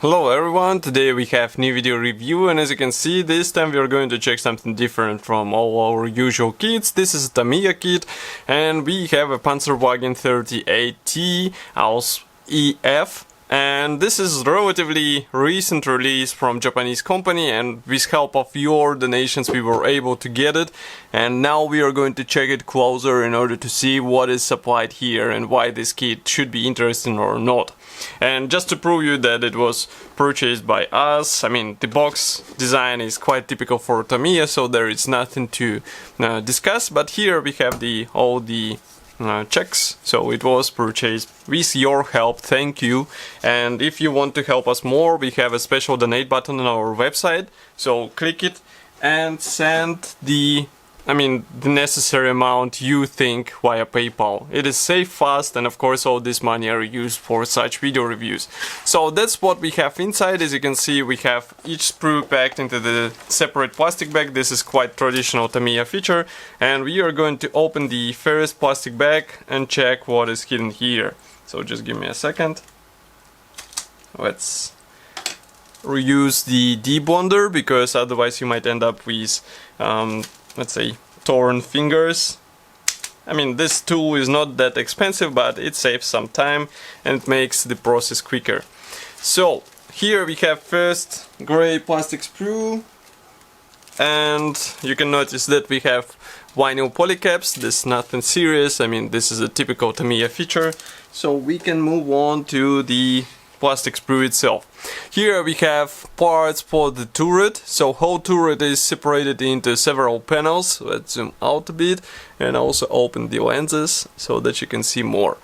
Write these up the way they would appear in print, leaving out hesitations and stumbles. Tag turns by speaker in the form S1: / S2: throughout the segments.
S1: Hello everyone, today we have new video review, and as you can see, this time we are going to check something different from all our usual kits. This is a Tamiya kit, and we have a Pz.38t aus EF. And this is relatively recent release from Japanese company, and with help of your donations we were able to get it, and now we are going to check it closer in order to see what is supplied here and why this kit should be interesting or not. And just to prove you that it was purchased by us, I mean the box design is quite typical for Tamiya, so there is nothing to discuss, but here we have all the checks. So it was purchased with your help, thank you. And if you want to help us more, we have a special donate button on our website, so click it and send the necessary amount you think via PayPal. It is safe, fast, and of course all this money are used for such video reviews. So that's what we have inside. As you can see, we have each sprue packed into the separate plastic bag. This is quite traditional Tamiya feature, and we are going to open the first plastic bag and check what is hidden here. So just give me a second. Let's reuse the debonder, because otherwise you might end up with let's say torn fingers. I mean, this tool is not that expensive, but it saves some time and it makes the process quicker. So here we have first gray plastic sprue, and you can notice that we have vinyl polycaps. This is nothing serious, I mean this is a typical Tamiya feature. So we can move on to the plastic sprue itself. Here we have parts for the turret. So whole turret is separated into several panels. Let's zoom out a bit and also open the lenses so that you can see more.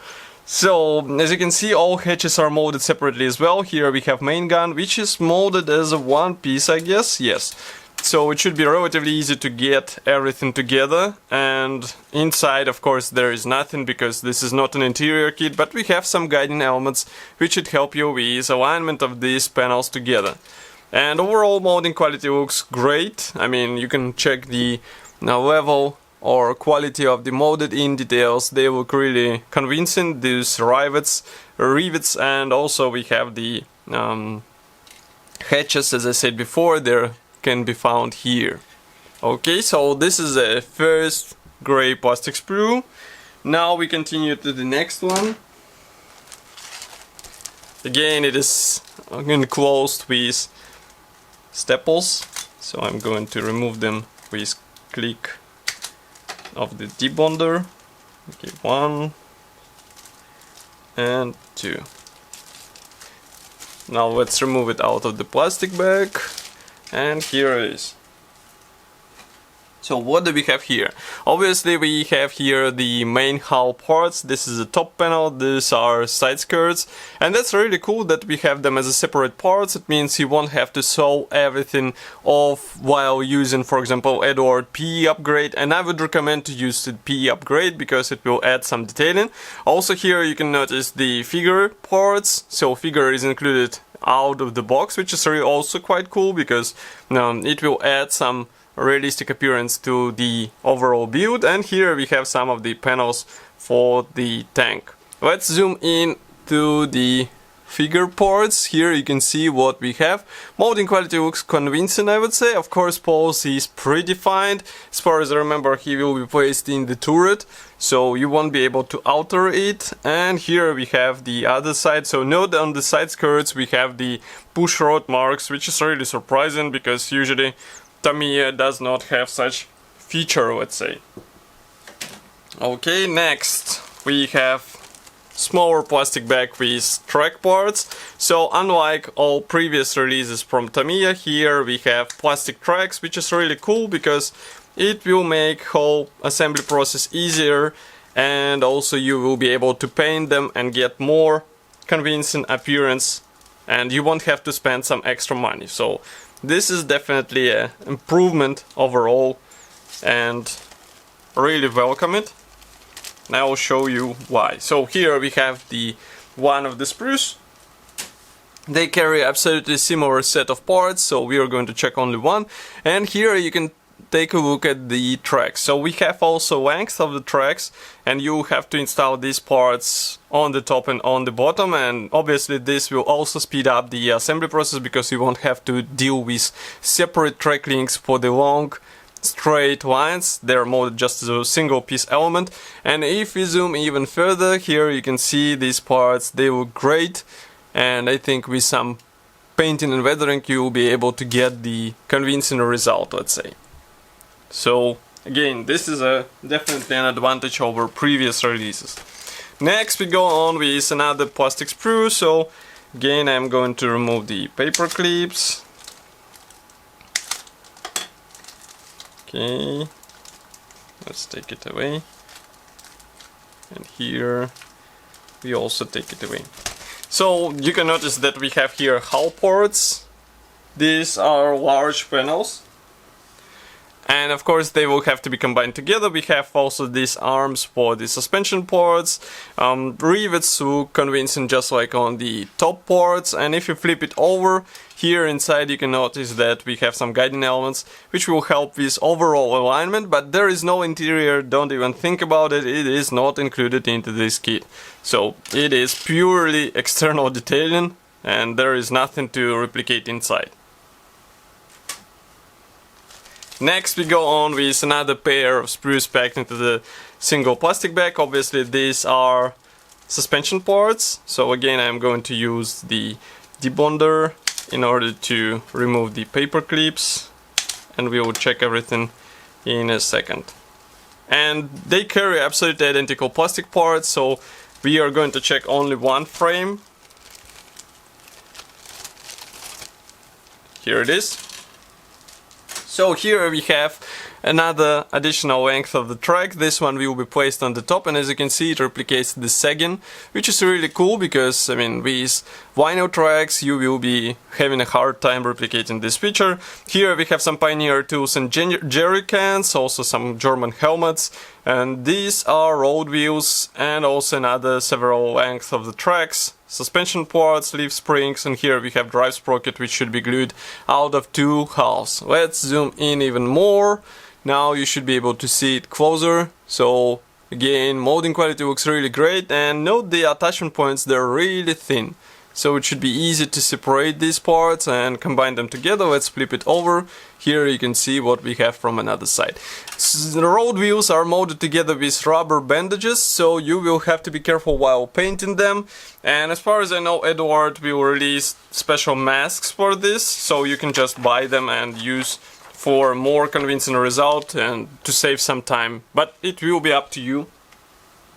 S1: So as you can see, all hatches are molded separately as well. Here we have main gun, which is molded as a one piece, I guess. Yes. So it should be relatively easy to get everything together, and inside of course there is nothing because this is not an interior kit, but we have some guiding elements which should help you with alignment of these panels together. And overall molding quality looks great. I mean, you can check the level or quality of the molded in details. They look really convincing, these rivets, and also we have the hatches, as I said before, they're can be found here. Okay, so this is the first gray plastic sprue. Now we continue to the next one. Again, it is enclosed with staples, so I'm going to remove them with click of the debonder. Okay, 1 and 2. Now let's remove it out of the plastic bag. And here it is. So what do we have here? Obviously we have here the main hull parts. This is the top panel, these are side skirts, and that's really cool that we have them as a separate parts. It means you won't have to sew everything off while using, for example, Edward PE upgrade, and I would recommend to use the PE upgrade because it will add some detailing. Also here you can notice the figure parts, so figure is included out of the box, which is really also quite cool because it will add some realistic appearance to the overall build. And here we have some of the panels for the tank. Let's zoom in to the figure parts. Here you can see what we have. Molding quality looks convincing, I would say. Of course, Pulse is predefined. As far as I remember, he will be placed in the turret, so you won't be able to alter it. And here we have the other side. So note on the side skirts we have the push rod marks, which is really surprising because usually Tamiya does not have such feature, let's say. Okay, next we have smaller plastic bag with track parts. So unlike all previous releases from Tamiya, here we have plastic tracks, which is really cool because it will make whole assembly process easier, and also you will be able to paint them and get more convincing appearance, and you won't have to spend some extra money. So this is definitely an improvement overall and really welcome it. And I will show you why. So here we have the one of the sprues. They carry absolutely similar set of parts, so we are going to check only one. And here you can take a look at the tracks. So we have also length of the tracks, and you have to install these parts on the top and on the bottom, and obviously this will also speed up the assembly process because you won't have to deal with separate track links for the long straight lines. They're more just a single piece element. And if we zoom even further, here you can see these parts, they look great, and I think with some painting and weathering you will be able to get the convincing result, let's say. So again, this is definitely an advantage over previous releases. Next we go on with another plastic sprue. So again, I'm going to remove the paper clips. Okay, let's take it away, and here we also take it away. So you can notice that we have here hull ports. These are large panels, and of course they will have to be combined together. We have also these arms for the suspension ports. Rivets look convincing just like on the top ports, and if you flip it over, here inside you can notice that we have some guiding elements which will help with overall alignment, but there is no interior, don't even think about it, it is not included into this kit. So it is purely external detailing, and there is nothing to replicate inside. Next we go on with another pair of sprues packed into the single plastic bag. Obviously these are suspension parts, so again I'm going to use the debonder in order to remove the paper clips, and we will check everything in a second. And they carry absolutely identical plastic parts, so we are going to check only one frame. Here it is. So here we have another additional length of the track. This one will be placed on the top, and as you can see it replicates the sagging, which is really cool because, I mean, with vinyl tracks you will be having a hard time replicating this feature. Here we have some Pioneer tools and jerry cans, also some German helmets, and these are road wheels, and also another several lengths of the tracks. Suspension parts, leaf springs, and here we have drive sprocket which should be glued out of two hulls. Let's zoom in even more. Now you should be able to see it closer. So again, molding quality looks really great, and note the attachment points, they're really thin. So it should be easy to separate these parts and combine them together. Let's flip it over. Here you can see what we have from another side. So the road wheels are molded together with rubber bandages, so you will have to be careful while painting them. And as far as I know, Edward will release special masks for this, so you can just buy them and use for a more convincing result and to save some time. But it will be up to you,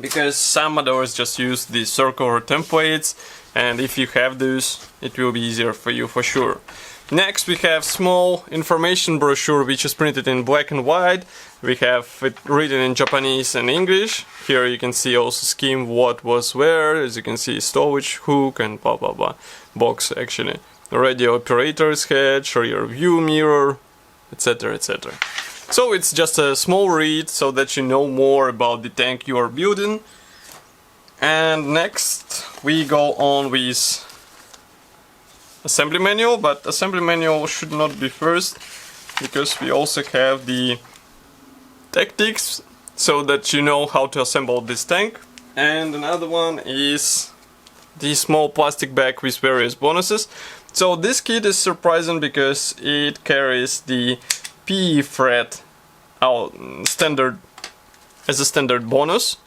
S1: because some modders just use the circular templates, and if you have those, it will be easier for you for sure. Next we have small information brochure which is printed in black and white. We have it written in Japanese and English. Here you can see also scheme what was where, as you can see storage hook and blah blah blah, box actually, radio operator's head, rear view mirror, etc, etc. So it's just a small read so that you know more about the tank you are building. And next we go on with assembly manual, but assembly manual should not be first, because we also have the tactics so that you know how to assemble this tank. And another one is the small plastic bag with various bonuses. So this kit is surprising because it carries the PE thread standard as a standard bonus.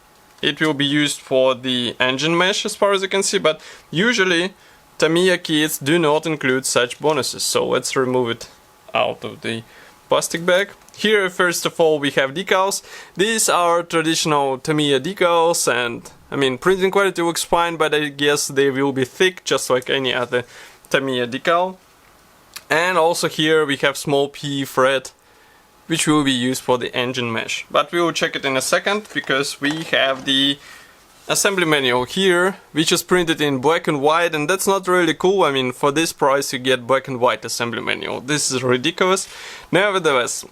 S1: It will be used for the engine mesh as far as you can see, but usually Tamiya kits do not include such bonuses, so let's remove it out of the plastic bag. Here first of all we have decals. These are traditional Tamiya decals, and I mean printing quality looks fine, but I guess they will be thick just like any other Tamiya decal. And also here we have small PE thread which will be used for the engine mesh, but we will check it in a second because we have the assembly manual here which is printed in black and white, and that's not really cool. I mean, for this price you get black and white assembly manual. This is ridiculous. Nevertheless,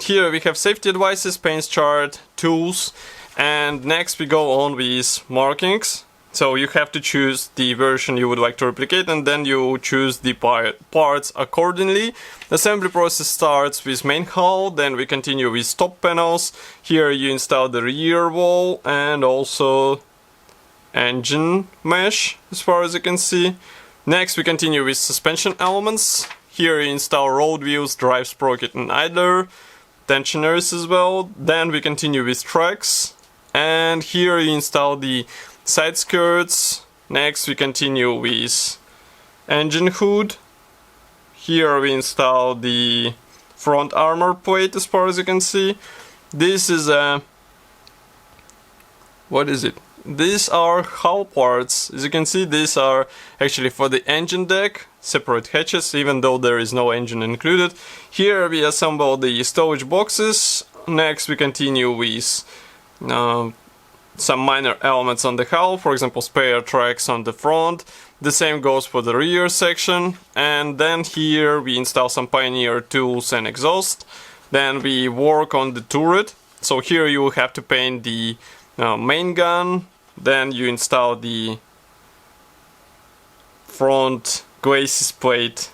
S1: here we have safety advices, paints chart, tools, and next we go on with markings. So you have to choose the version you would like to replicate, and then you choose the parts accordingly. The assembly process starts with main hull, then we continue with top panels. Here you install the rear wall and also engine mesh, as far as you can see. Next we continue with suspension elements. Here you install road wheels, drive sprocket and idler, tensioners as well. Then we continue with tracks, and here you install the side skirts. Next we continue with engine hood. Here we install the front armor plate, as far as you can see. This is a... what is it? These are hull parts. As you can see, these are actually for the engine deck, separate hatches, even though there is no engine included. Here we assemble the stowage boxes. Next we continue with some minor elements on the hull, for example spare tracks on the front. The same goes for the rear section. And then here we install some Pioneer tools and exhaust. Then we work on the turret. So here you will have to paint the main gun. Then you install the front glacis plate.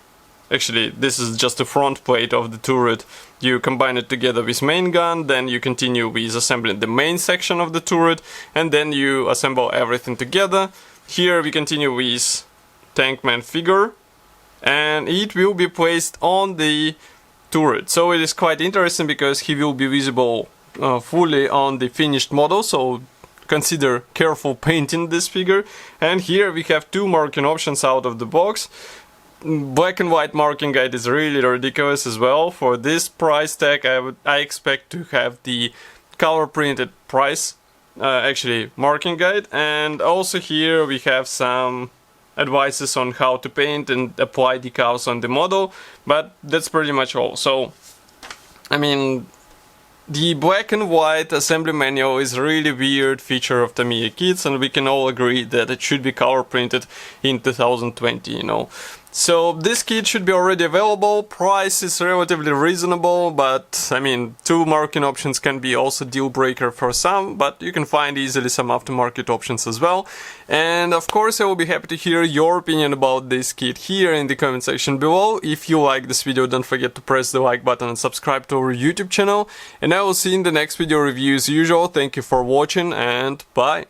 S1: Actually, this is just the front plate of the turret. You combine it together with main gun, then you continue with assembling the main section of the turret, and then you assemble everything together. Here we continue with tankman figure, and it will be placed on the turret. So it is quite interesting because he will be visible fully on the finished model, so consider careful painting this figure. And here we have two marking options out of the box. Black and white marking guide is really ridiculous as well. For this price tag I expect to have the color printed price actually marking guide, and also here we have some advices on how to paint and apply decals on the model, but that's pretty much all. So I mean, the black and white assembly manual is a really weird feature of Tamiya kits, and we can all agree that it should be color printed in 2020, you know. So this kit should be already available. Price is relatively reasonable, but I mean, two marking options can be also deal breaker for some, but you can find easily some aftermarket options as well. And of course I will be happy to hear your opinion about this kit here in the comment section below. If you like this video, don't forget to press the like button and subscribe to our YouTube channel, and I will see you in the next video review as usual. Thank you for watching, and bye!